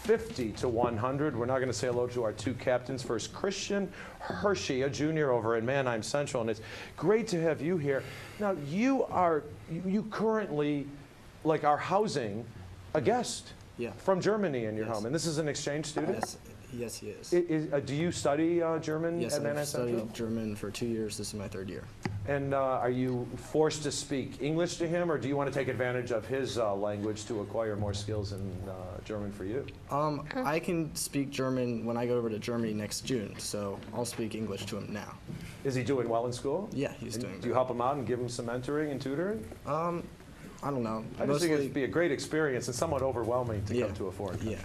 50 to 100. We're now going to say hello to our two captains. First, Christian Hershey, a junior over at Manheim Central, and it's great to have you here. Now, you currently, like, are housing a guest from Germany in your home, and this is an exchange student? Yes, he is. Do you study German at Manheim Central? Yes, I've studied German for 2 years. This is my 3rd year. And are you forced to speak English to him, or do you want to take advantage of his language to acquire more skills in German for you? I can speak German when I go over to Germany next June, so I'll speak English to him now. Is he doing well in school? Yeah, he's doing Do you help him out and give him some mentoring and tutoring? I don't know. I just think it'd be a great experience and somewhat overwhelming to come to a foreign country.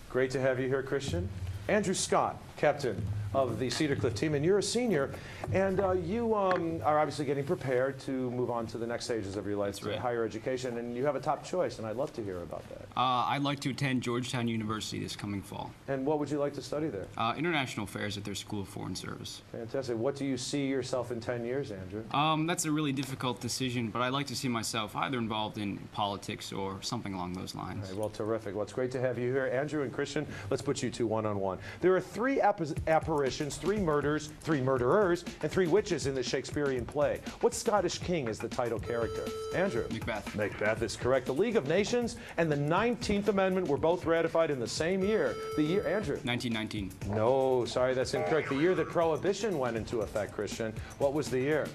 Great to have you here, Christian. Andrew Scott, captain of the Cedar Cliff team, and you're a senior, and you are obviously getting prepared to move on to the next stages of your life, higher education, and you have a top choice, and I'd love to hear about that. I'd like to attend Georgetown University this coming fall. And what would you like to study there? International Affairs at their School of Foreign Service. Fantastic. What do you see yourself in 10 years, Andrew? That's a really difficult decision, but I'd like to see myself either involved in politics or something along those lines. Well, terrific. Well, it's great to have you here. Andrew and Christian, let's put you two one-on-one. There are 3 apparitions, 3 murders, 3 murderers, and 3 witches in the Shakespearean play. What Scottish king is the title character? Andrew? Macbeth. Macbeth is correct. The League of Nations and the 19th Amendment were both ratified in the same year. The year, Andrew? 1919. No, sorry, that's incorrect. The year that Prohibition went into effect, Christian. What was the year?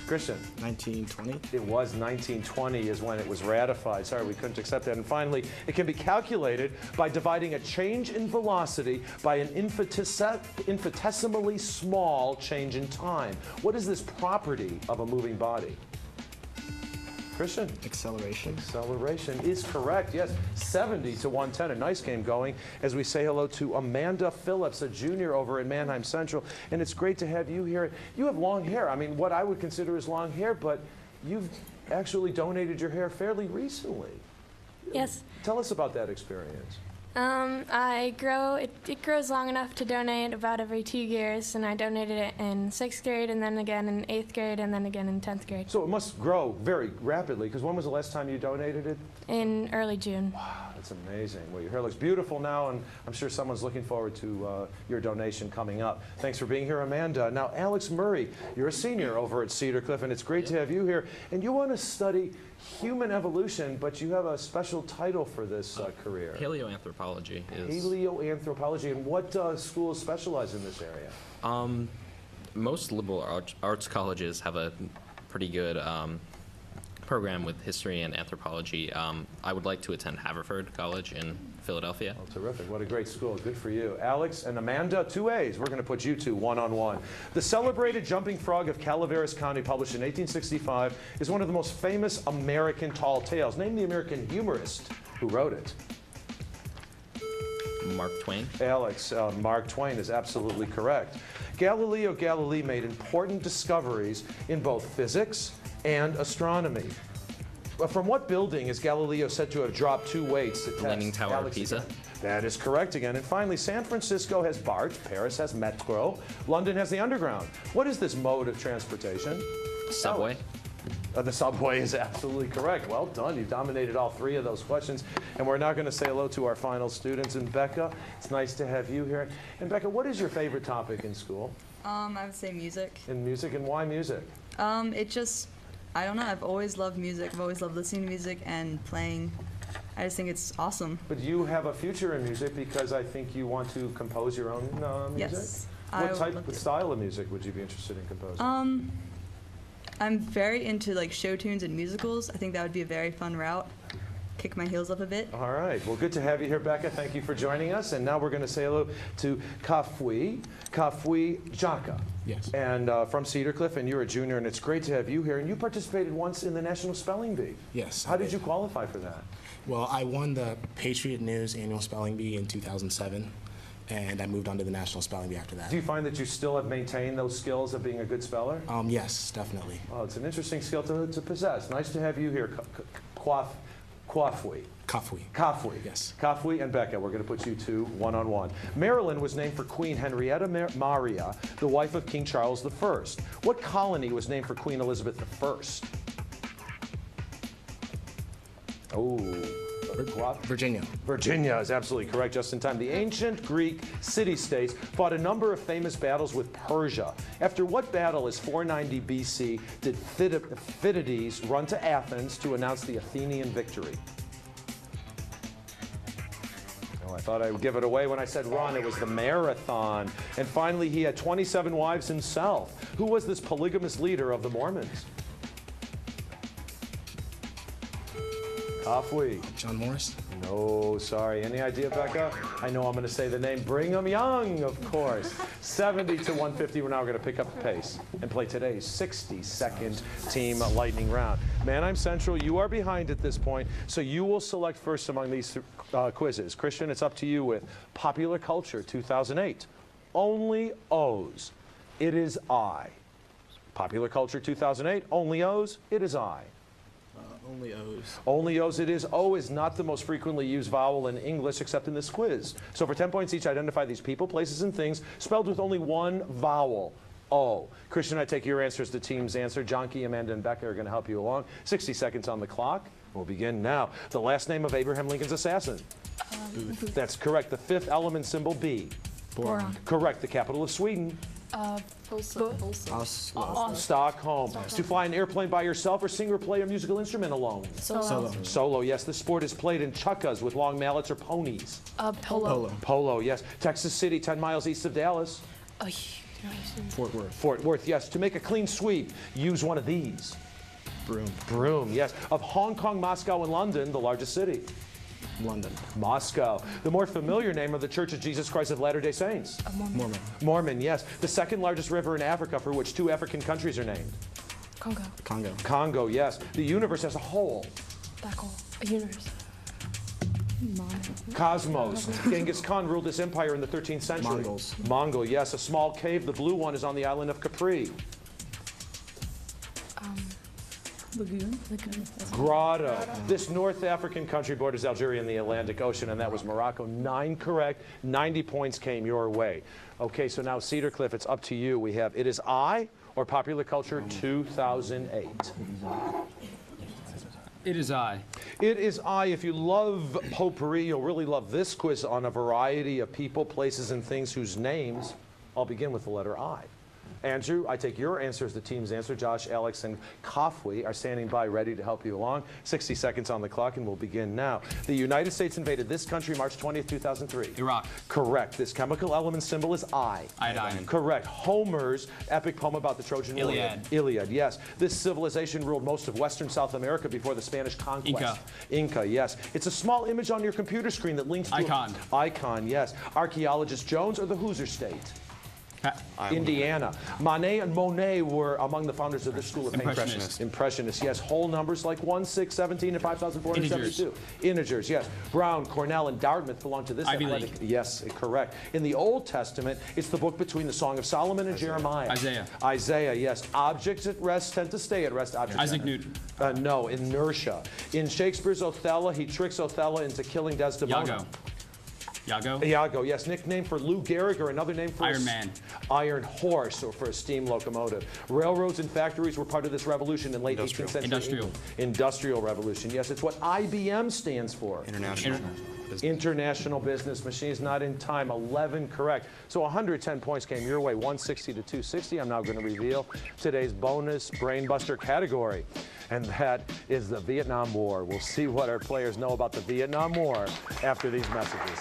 Christian? 1920. It was 1920 is when it was ratified. Sorry, we couldn't accept that. And finally, it can be calculated by dividing a change in velocity by an infinitesimally small change in time. What is this property of a moving body? Christian? Acceleration. Acceleration is correct, yes. 70 to 110, a nice game going as we say hello to Amanda Phillips, a junior over at Manheim Central. And it's great to have you here. You have long hair. I mean, what I would consider as long hair, but you've actually donated your hair fairly recently. Yes. Tell us about that experience. It grows long enough to donate about every 2 years, and I donated it in 6th grade, and then again in 8th grade, and then again in 10th grade. So it must grow very rapidly, because when was the last time you donated it? In early June. Wow, that's amazing. Well, your hair looks beautiful now, and I'm sure someone's looking forward to your donation coming up. Thanks for being here, Amanda. Now, Alex Murray, you're a senior over at Cedar Cliff, and it's great to have you here. And you want to study human evolution, but you have a special title for this career. Paleoanthropology is... Paleoanthropology. And what schools specialize in this area? Most liberal arts colleges have a pretty good program with history and anthropology. I would like to attend Haverford College in Philadelphia. Oh, terrific. What a great school. Good for you. Alex and Amanda, 2 A's. We're going to put you two one-on-one. The Celebrated Jumping Frog of Calaveras County, published in 1865, is one of the most famous American tall tales. Name the American humorist who wrote it. Mark Twain. Alex, Mark Twain is absolutely correct. Galileo Galilei made important discoveries in both physics and astronomy. From what building is Galileo said to have dropped 2 weights to test? Leaning Tower of Pisa. Again. That is correct again. And finally, San Francisco has BART, Paris has Metro, London has the Underground. What is this mode of transportation? Subway. The subway is absolutely correct. Well done. You've dominated all 3 of those questions. And we're now going to say hello to our final students. And Becca, it's nice to have you here. And Becca, what is your favorite topic in school? I would say music. In music, and why music? I don't know, I've always loved music. I've always loved listening to music and playing. I just think it's awesome. But you have a future in music because I think you want to compose your own music? Yes. What style of music would you be interested in composing? I'm very into like show tunes and musicals. I think that would be a very fun route. Kick my heels up a bit. All right. Well, good to have you here, Becca. Thank you for joining us. And now we're going to say hello to Kafui Jaka. Yes. And from Cedar Cliff, and you're a junior, and it's great to have you here. And you participated once in the National Spelling Bee. Yes. How did you qualify for that? Well, I won the Patriot News Annual Spelling Bee in 2007. And I moved on to the National Spelling Bee after that. Do you find that you still have maintained those skills of being a good speller? Yes, definitely. Oh, it's an interesting skill to possess. Nice to have you here, Kafui. Yes. Kafui and Becca, we're going to put you two one-on-one. Maryland was named for Queen Henrietta Maria, the wife of King Charles I. What colony was named for Queen Elizabeth I? Oh, Virginia. Virginia is absolutely correct, just in time. The ancient Greek city-states fought a number of famous battles with Persia. After what battle is 490 BC did Thucydides run to Athens to announce the Athenian victory? I thought I would give it away when I said run. It was the marathon. And finally, he had 27 wives himself. Who was this polygamous leader of the Mormons? Halfway. John Morris? No, sorry. Any idea, Becca? I know I'm going to say the name. Brigham Young, of course. 70 to 150. We're now going to pick up the pace and play today's 60-second team lightning round. Manheim Central, you are behind at this point, so you will select first among these quizzes. Christian, it's up to you with Popular Culture 2008. Only O's. It is I. Popular Culture 2008. Only O's. It is I. Only O's. Only O's it is. O is not the most frequently used vowel in English except in this quiz. So for 10 points each, identify these people, places, and things spelled with only one vowel. O. Christian, I take your answer as the team's answer. Jonky, Amanda, and Becca are going to help you along. 60 seconds on the clock. We'll begin now. The last name of Abraham Lincoln's assassin. Booth. That's correct. The fifth element symbol, B. Boron. Correct. The capital of Sweden. Stockholm. To fly an airplane by yourself or sing or play a musical instrument alone? Solo. Solo, yes. The sport is played in chukkas with long mallets or ponies. Polo. Polo, yes. Texas City, 10 miles east of Dallas. Fort Worth. Fort Worth, yes. To make a clean sweep, use one of these. Broom. Broom, yes. Of Hong Kong, Moscow, and London, the largest city. London. Moscow. The more familiar name of the Church of Jesus Christ of Latter-day Saints? Mormon. Mormon, yes. The second largest river in Africa, for which 2 African countries are named? Congo. Congo, yes. The universe as a whole? Black hole. A universe. Cosmos. Genghis Khan ruled this empire in the 13th century. Mongols. Mongol, yes. A small cave, the blue one, is on the island of Capri. Lagoon. Grotto. This North African country borders Algeria and the Atlantic Ocean, and that was Morocco. 9 correct. 90 points came your way. Okay, so now Cedar Cliff, it's up to you. We have It Is I or Popular Culture 2008. It is I. It is I. If you love potpourri, you'll really love this quiz on a variety of people, places, and things whose names all begin with the letter I. Andrew, I take your answer as the team's answer. Josh, Alex, and Kafwi are standing by ready to help you along. 60 seconds on the clock, and we'll begin now. The United States invaded this country March 20th, 2003. Iraq. Correct. This chemical element symbol is I. Iodine. Correct. Homer's epic poem about the Trojan War. Iliad. Iliad, yes. This civilization ruled most of Western South America before the Spanish conquest. Inca. Inca, yes. It's a small image on your computer screen that links to Icon. Icon, yes. Archaeologist Jones or the Hoosier State? Indiana. Manet and Monet were among the founders of the school of painting. Impressionists, yes. Whole numbers like 1, 6, 17, and 5,472. Integers, yes. Brown, Cornell, and Dartmouth belong to this Ivy athletic. League. Yes, correct. In the Old Testament, it's the book between the Song of Solomon and Jeremiah. Isaiah. Isaiah, yes. Objects at rest tend to stay at rest. Objects Isaac Newton. No, inertia. In Shakespeare's Othello, he tricks Othello into killing Desdemona. Iago, yes. Nickname for Lou Gehrig, another name for Iron Man. Iron Horse, or for a steam locomotive. Railroads and factories were part of this revolution in late 18th century. Industrial. England. Industrial Revolution, yes. It's what IBM stands for. International Business Machines. Not in time. 11 correct. So 110 points came your way. 160 to 260. I'm now going to reveal today's bonus Brainbuster category. And that is the Vietnam War. We'll see what our players know about the Vietnam War after these messages.